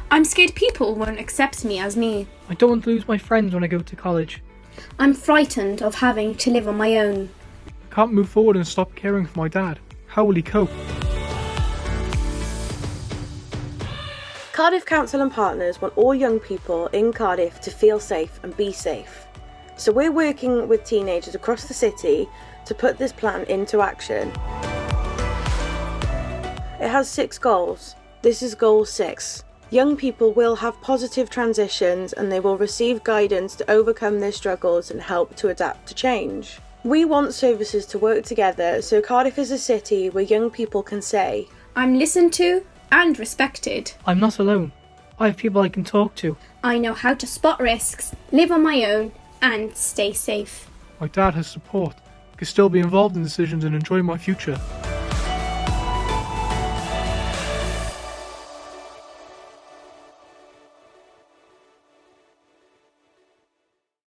I'm scared people won't accept me as me. I don't want to lose my friends when I go to college. I'm frightened of having to live on my own. I can't move forward and stop caring for my dad. How will he cope? Cardiff Council and partners want all young people in Cardiff to feel safe and be safe. So we're working with teenagers across the city to put this plan into action. It has 6 goals. This is goal 6. Young people will have positive transitions and they will receive guidance to overcome their struggles and help to adapt to change. We want services to work together so Cardiff is a city where young people can say, I'm listened to and respected. I'm not alone. I have people I can talk to. I know how to spot risks, live on my own, and stay safe. My dad has support. I can still be involved in decisions and enjoy my future.